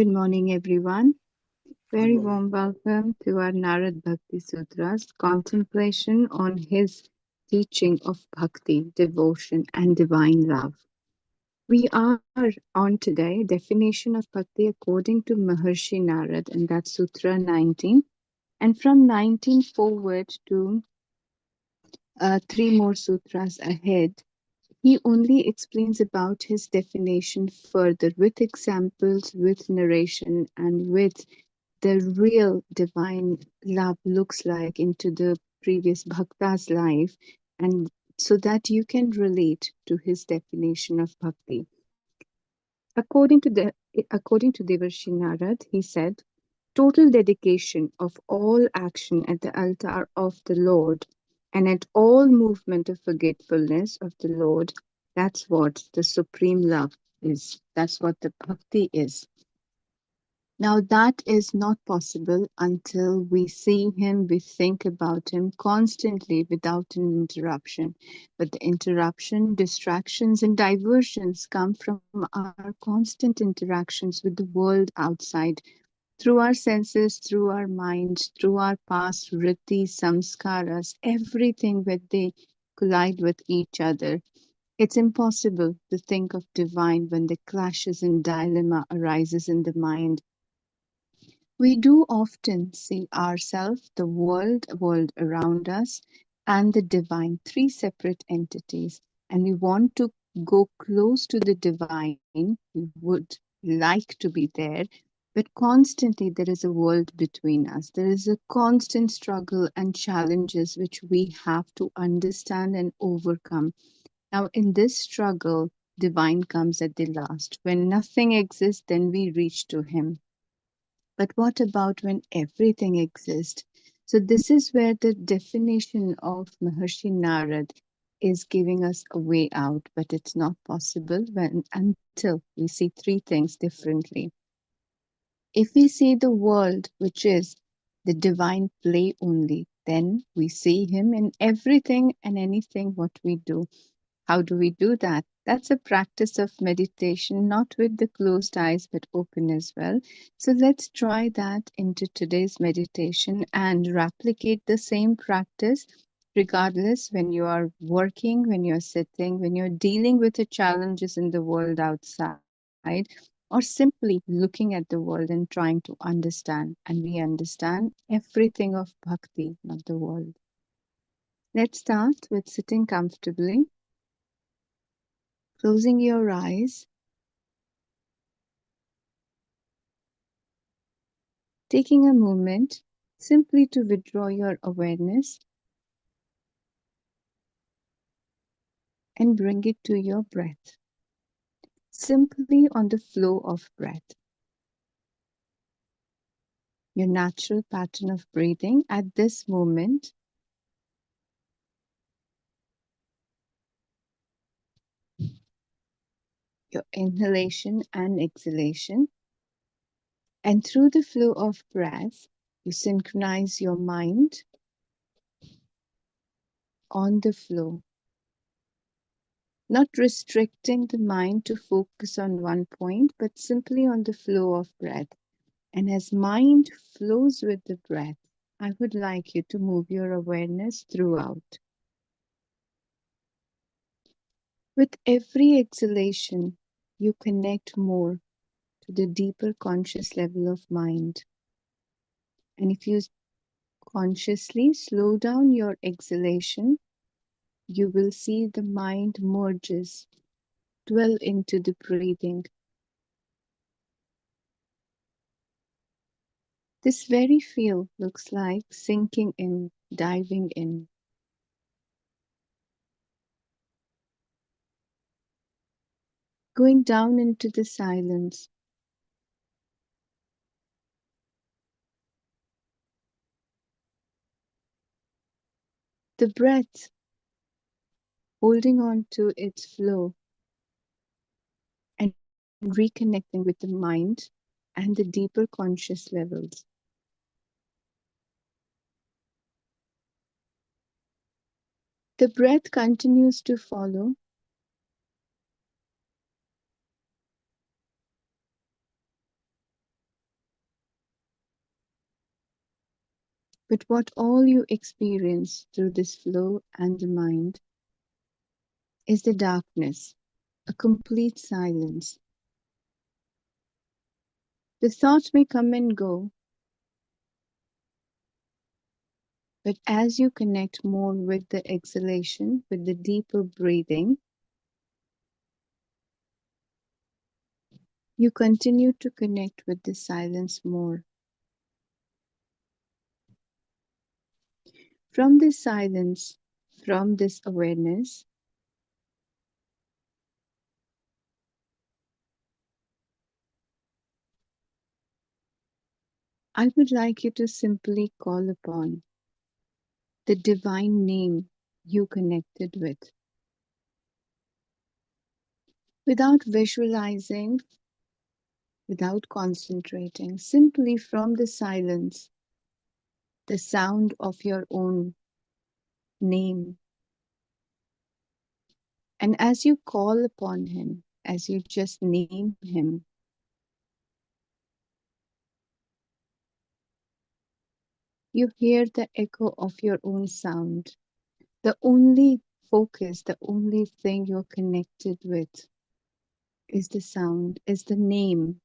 Good morning, everyone. Very warm welcome to our Narada Bhakti Sutras, contemplation on his teaching of bhakti, devotion, and divine love. We are on today definition of bhakti according to Maharshi Narad, and that's Sutra 19. And from 19 forward to three more sutras ahead, he only explains about his definition further with examples, with narration, and with the real divine love looks like into the previous bhakta's life, and so that you can relate to his definition of bhakti. According to Devarshi Narad, he said, total dedication of all action at the altar of the Lord and at all movement of forgetfulness of the Lord, that's what the supreme love is. That's what the bhakti is. Now, that is not possible until we see him, we think about him constantly without an interruption. But the interruption, distractions, and diversions come from our constant interactions with the world outside, through our senses, through our minds, through our past riddhis, samskaras, everything where they collide with each other. It's impossible to think of divine when the clashes and dilemma arises in the mind. We do often see ourselves, the world around us, and the divine, three separate entities, and we want to go close to the divine. We would like to be there, but constantly there is a world between us. There is a constant struggle and challenges which we have to understand and overcome. Now, in this struggle, divine comes at the last. When nothing exists, then we reach to him. But what about when everything exists? So, this is where the definition of Maharshi Narad is giving us a way out, but it's not possible until we see three things differently. If we see the world, which is the divine play only, then we see him in everything and anything what we do. How do we do that? That's a practice of meditation, not with the closed eyes, but open as well. So let's try that into today's meditation and replicate the same practice, regardless when you are working, when you're sitting, when you're dealing with the challenges in the world outside, or simply looking at the world and trying to understand. And we understand everything of bhakti, not the world. Let's start with sitting comfortably, closing your eyes, taking a moment simply to withdraw your awareness and bring it to your breath, simply on the flow of breath, your natural pattern of breathing at this moment. Your inhalation and exhalation. And through the flow of breath, you synchronize your mind on the flow, not restricting the mind to focus on one point, but simply on the flow of breath. And as mind flows with the breath, I would like you to move your awareness throughout. With every exhalation, you connect more to the deeper conscious level of mind. And if you consciously slow down your exhalation, you will see the mind merges, dwell into the breathing. This very feel looks like sinking in, diving in. Going down into the silence. The breath holding on to its flow and reconnecting with the mind and the deeper conscious levels. The breath continues to follow. But what all you experience through this flow and the mind is the darkness, a complete silence. The thoughts may come and go, but as you connect more with the exhalation, with the deeper breathing, you continue to connect with the silence more. From this silence, from this awareness, I would like you to simply call upon the divine name you connected with without visualizing, without concentrating, simply from the silence, the sound of your own name. And as you call upon him, as you just name him, you hear the echo of your own sound. The only focus, the only thing you're connected with is the sound, is the name.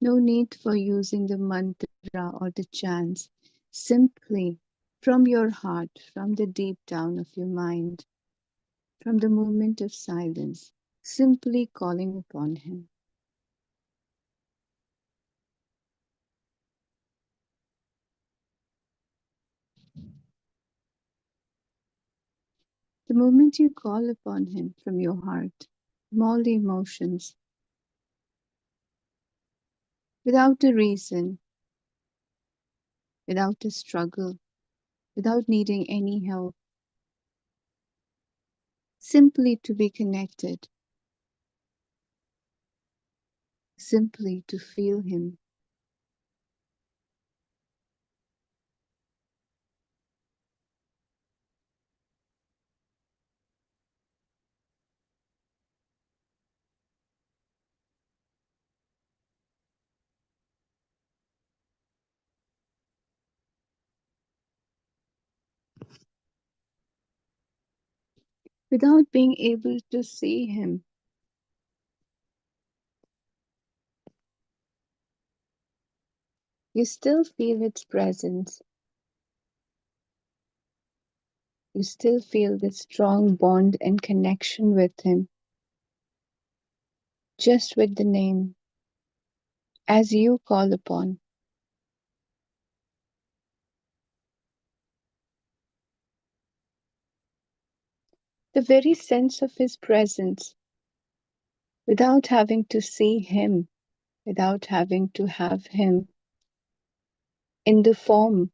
No need for using the mantra or the chants. Simply from your heart, from the deep down of your mind, from the moment of silence, simply calling upon him. The moment you call upon him from your heart, from all the emotions, without a reason, without a struggle, without needing any help, simply to be connected, simply to feel him, without being able to see him. You still feel its presence. You still feel the strong bond and connection with him, just with the name, as you call upon. The very sense of his presence, without having to see him, without having to have him in the form,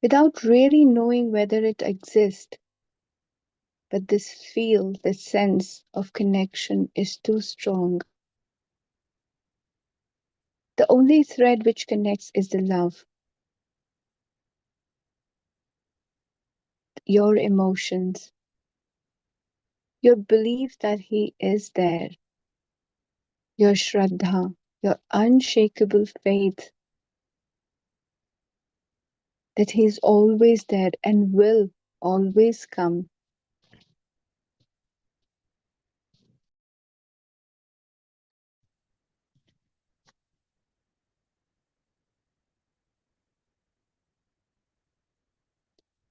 without really knowing whether it exists. But this feel, this sense of connection is too strong. The only thread which connects is the love, your emotions, your belief that he is there, your shraddha, your unshakable faith that he is always there and will always come.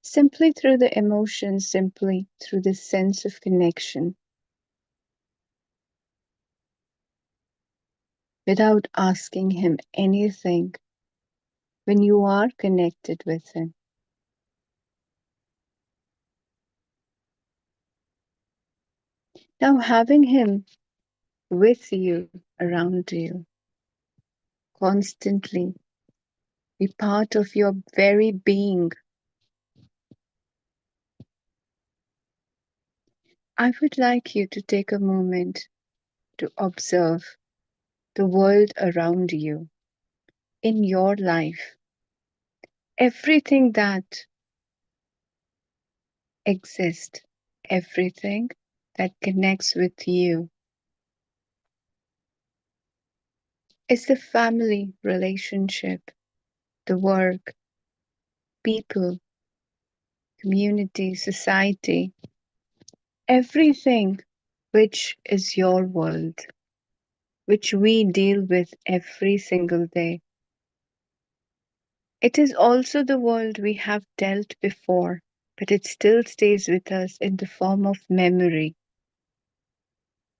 Simply through the emotions, simply through the sense of connection, without asking him anything when you are connected with him. Now, having him with you, around you, constantly, be part of your very being. I would like you to take a moment to observe the world around you in your life. Everything that exists, everything that connects with you is the family relationship, the work, people, community, society, everything which is your world, which we deal with every single day. It is also the world we have dealt before, but it still stays with us in the form of memory,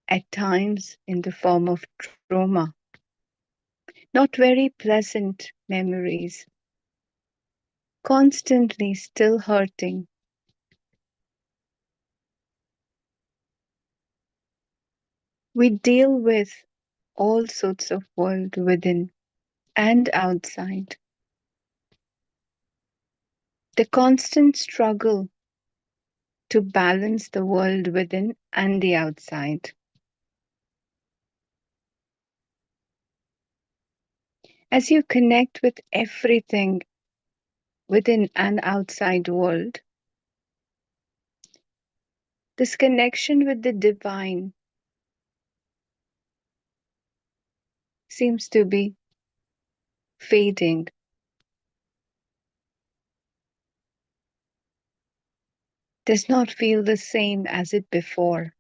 at times in the form of trauma. Not very pleasant memories, constantly still hurting. We deal with all sorts of world within and outside. The constant struggle to balance the world within and the outside. As you connect with everything within and outside world, this connection with the divine seems to be fading. Does not feel the same as it before.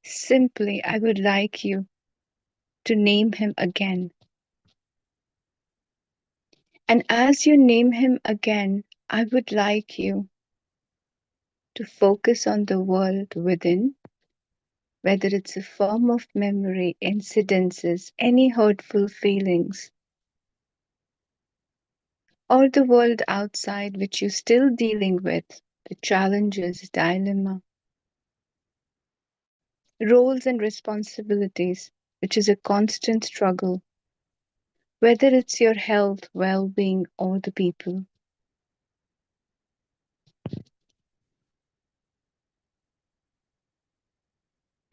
Simply, I would like you to name him again. And as you name him again, I would like you to focus on the world within, whether it's a form of memory, incidences, any hurtful feelings, or the world outside which you're still dealing with, the challenges, dilemma, roles and responsibilities, which is a constant struggle, whether it's your health, well being, or the people.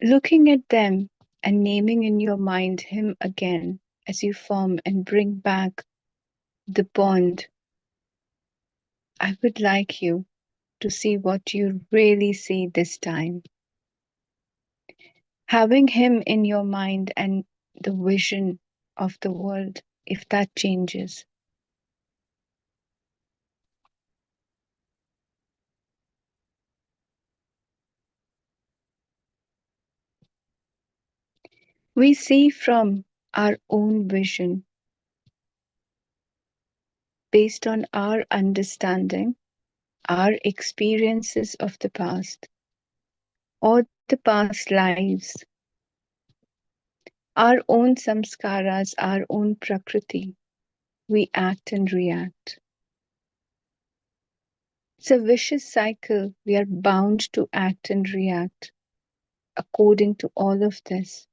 Looking at them and naming in your mind him again as you form and bring back the bond, I would like you to see what you really see this time. Having him in your mind and the vision of the world, if that changes. We see from our own vision based on our understanding, our experiences of the past or the past lives, our own samskaras, our own prakriti. We act and react. It's a vicious cycle. We are bound to act and react according to all of this.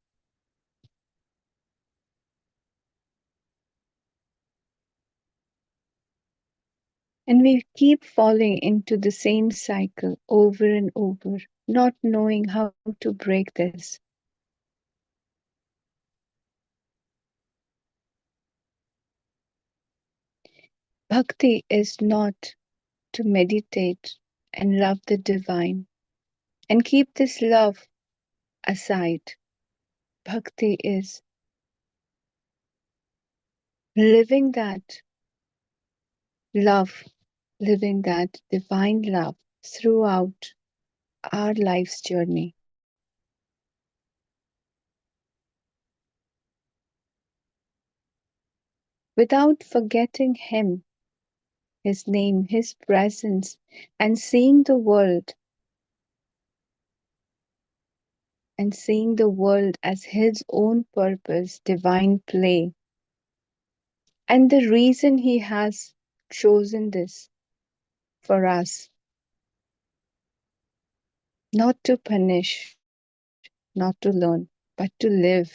And we keep falling into the same cycle over and over, not knowing how to break this. Bhakti is not to meditate and love the divine and keep this love aside. Bhakti is living that love, living that divine love throughout our life's journey. Without forgetting Him, His name, His presence, and seeing the world as His own purpose, divine play. And the reason He has chosen this for us, not to punish, not to learn, but to live.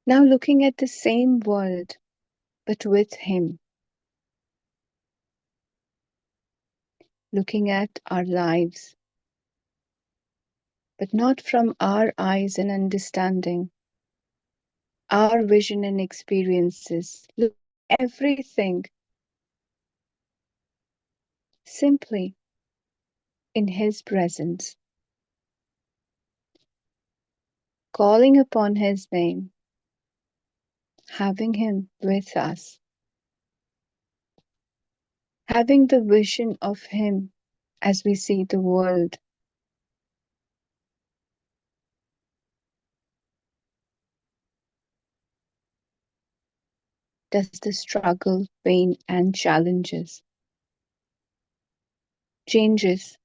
Now looking at the same world, but with Him, looking at our lives, but not from our eyes and understanding, our vision and experiences, looking at everything simply in His presence, calling upon His name, having Him with us, having the vision of Him as we see the world. Does the struggle, pain, and challenges, changes,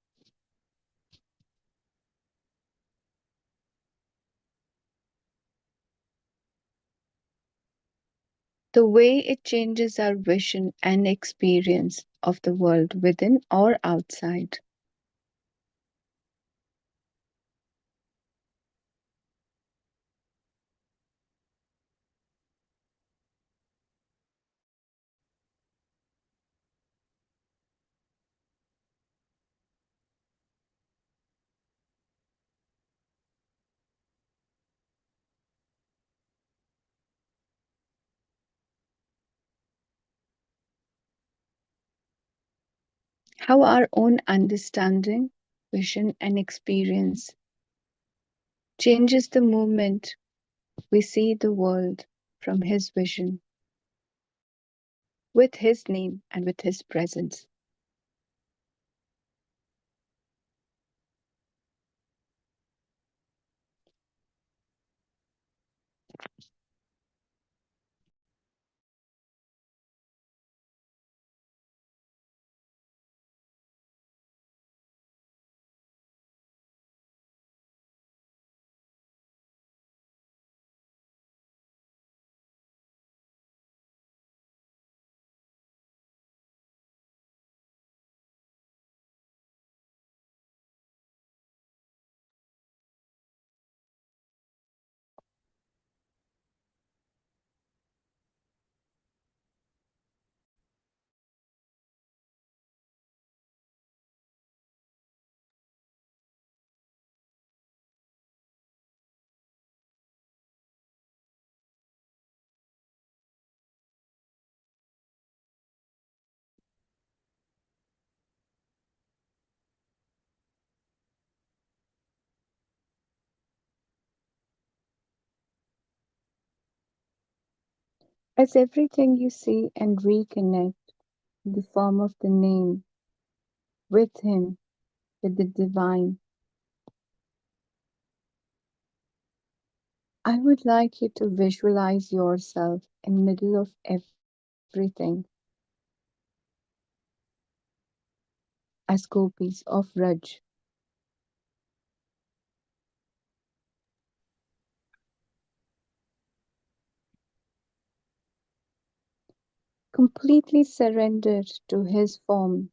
the way it changes our vision and experience of the world within or outside. How our own understanding, vision, and experience changes the moment we see the world from His vision, with His name and with His presence. As everything you see and reconnect in the form of the name with Him, with the divine, I would like you to visualize yourself in middle of everything as gopis of Raj, completely surrendered to His form,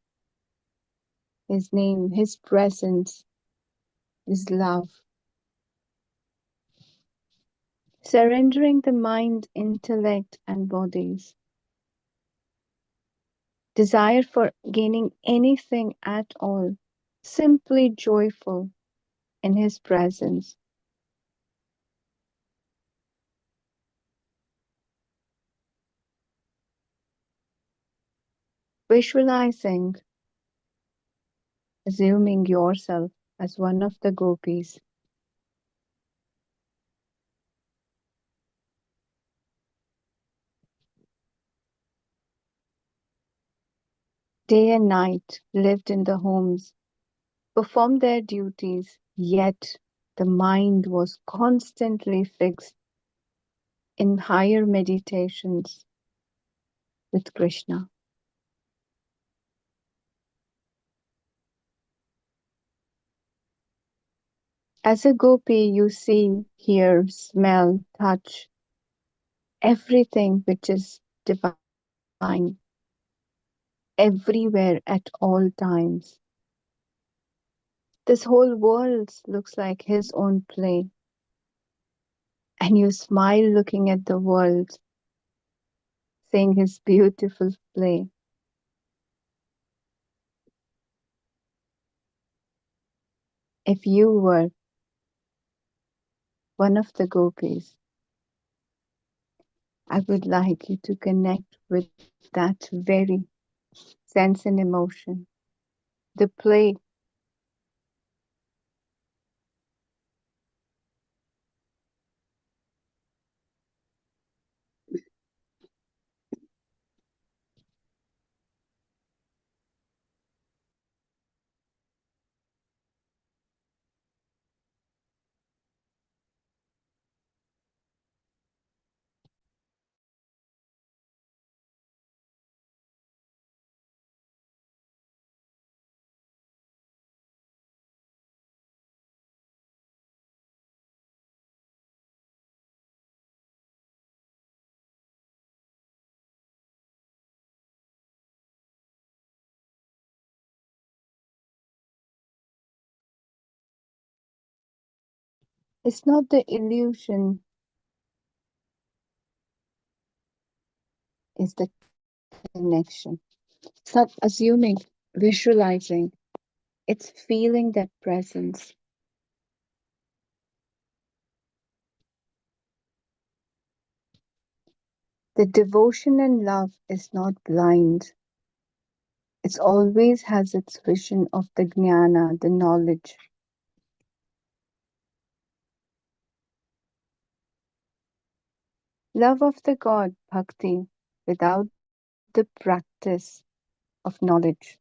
His name, His presence, His love, surrendering the mind, intellect, and bodies, desire for gaining anything at all, simply joyful in His presence. Visualizing, assuming yourself as one of the gopis, day and night lived in the homes, performed their duties, yet the mind was constantly fixed in higher meditations with Krishna. As a gopi, you see, hear, smell, touch everything which is divine, everywhere at all times. This whole world looks like His own play, and you smile looking at the world, seeing His beautiful play. If you were one of the gopis, I would like you to connect with that very sense and emotion, the play. It's not the illusion, it's the connection. It's not assuming, visualizing, it's feeling that presence. The devotion and love is not blind. It always has its vision of the jnana, the knowledge. Love of the God, bhakti, without the practice of knowledge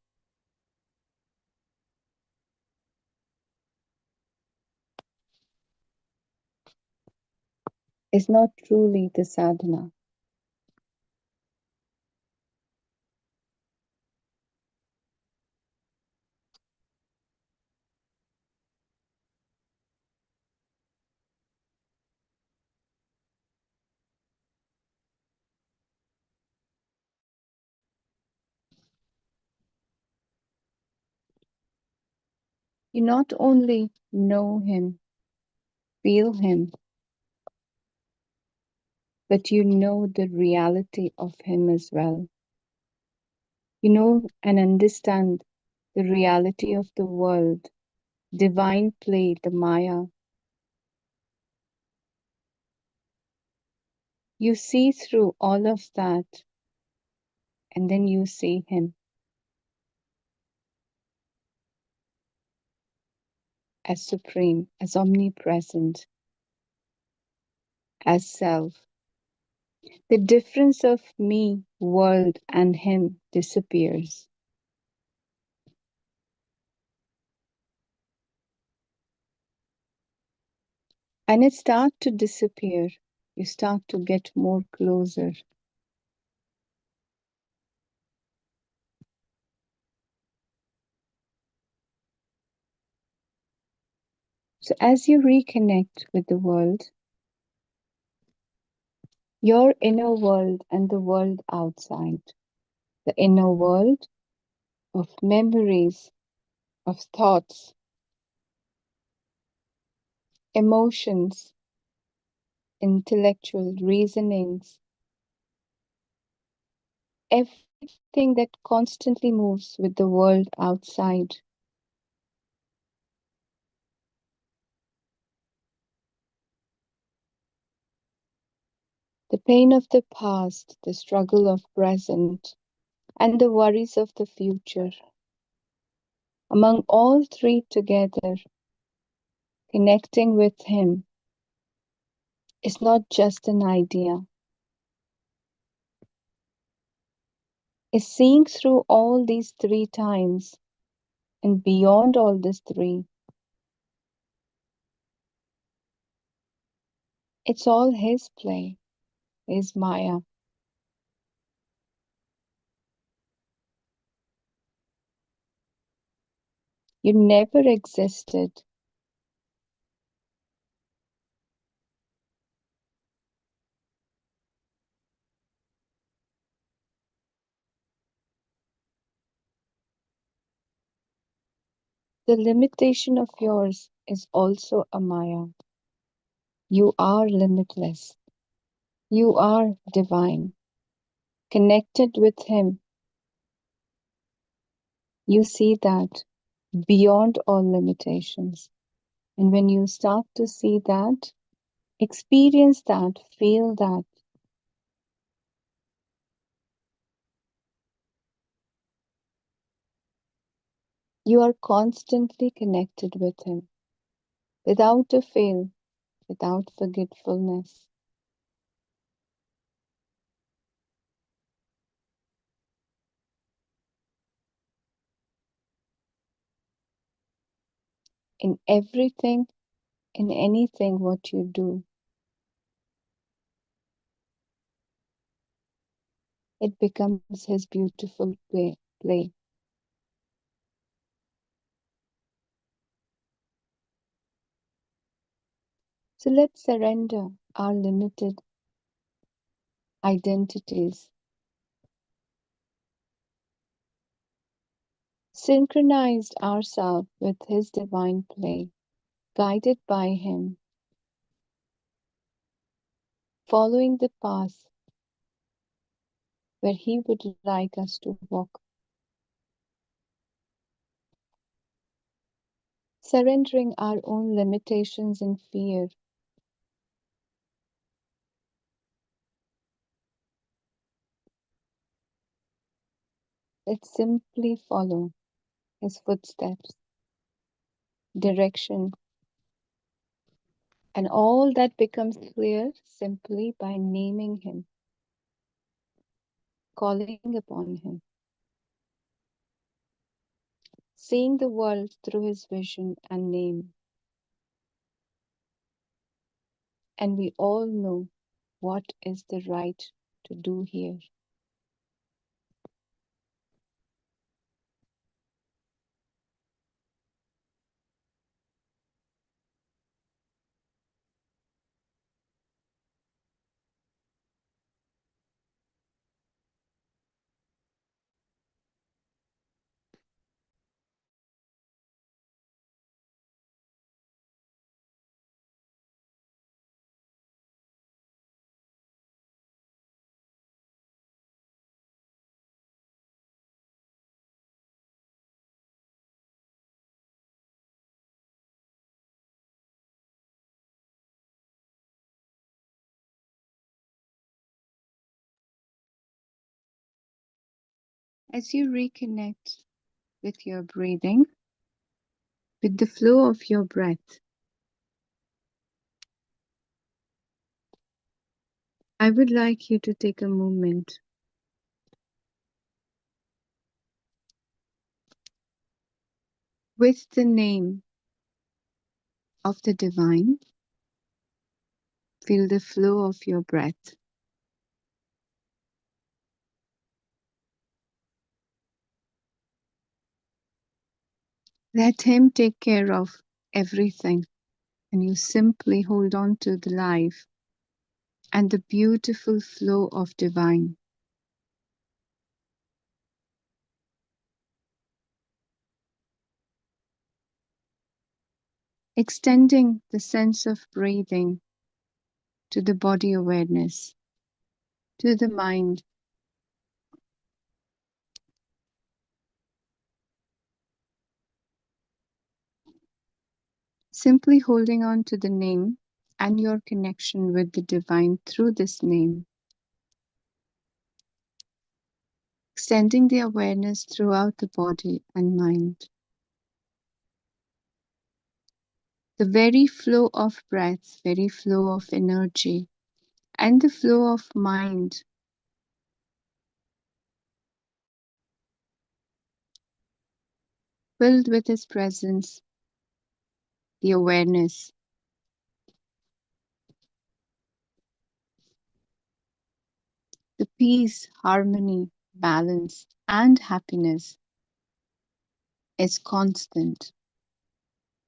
is not truly the sadhana. You not only know Him, feel Him, but you know the reality of Him as well. You know and understand the reality of the world, divine play, the Maya. You see through all of that, and then you see Him as supreme, as omnipresent, as self. The difference of me, world, and Him disappears. And it starts to disappear. You start to get more closer. So as you reconnect with the world, your inner world and the world outside, the inner world of memories, of thoughts, emotions, intellectual reasonings, everything that constantly moves with the world outside. The pain of the past, the struggle of present, and the worries of the future. Among all three together, connecting with Him is not just an idea, it's seeing through all these three times and beyond all these three. It's all His play, His Maya. You never existed. The limitation of yours is also a Maya. You are limitless. You are divine. Connected with Him, you see that beyond all limitations. And when you start to see that, experience that, feel that, you are constantly connected with Him, without a fail, without forgetfulness. In everything, in anything what you do, it becomes His beautiful play. So let's surrender our limited identities, synchronized ourselves with His divine play, guided by Him, following the path where He would like us to walk, surrendering our own limitations and fear. Let's simply follow His footsteps, direction, and all that becomes clear simply by naming Him, calling upon Him, seeing the world through His vision and name. And we all know what is the right to do here. As you reconnect with your breathing, with the flow of your breath, I would like you to take a moment with the name of the divine. Feel the flow of your breath. Let Him take care of everything, and you simply hold on to the life and the beautiful flow of divine, extending the sense of breathing to the body awareness, to the mind, simply holding on to the name and your connection with the divine through this name, extending the awareness throughout the body and mind. The very flow of breath, very flow of energy, and the flow of mind filled with His presence, the awareness, the peace, harmony, balance, and happiness is constant.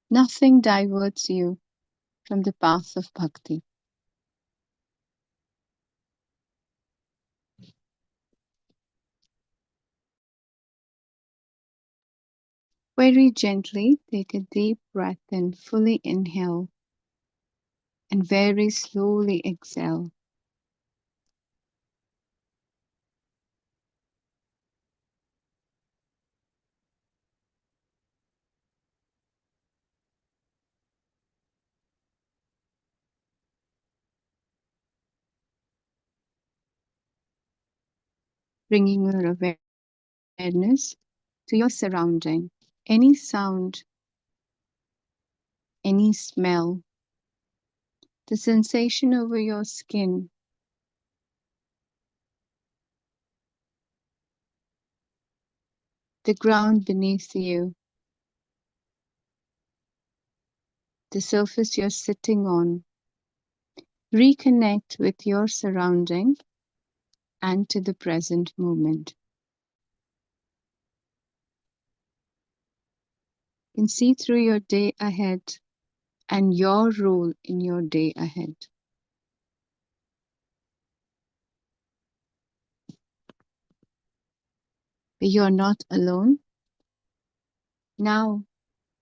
Nothing diverts you from the path of bhakti. Very gently take a deep breath in, fully inhale, and very slowly exhale. bringing your awareness to your surrounding. Any sound, any smell, the sensation over your skin, the ground beneath you, the surface you're sitting on. Reconnect with your surrounding and to the present moment. You can see through your day ahead and your role in your day ahead. But you're not alone. Now,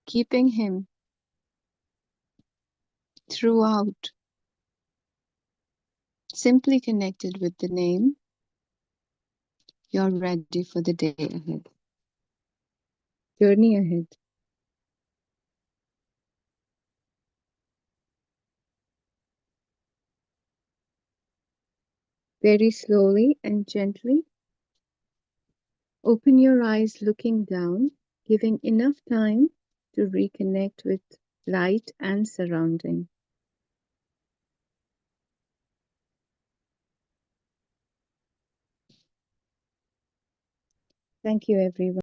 keeping him throughout, simply connected with the name, you're ready for the day ahead, journey ahead. Very slowly and gently, open your eyes looking down, giving enough time to reconnect with light and surrounding. Thank you, everyone.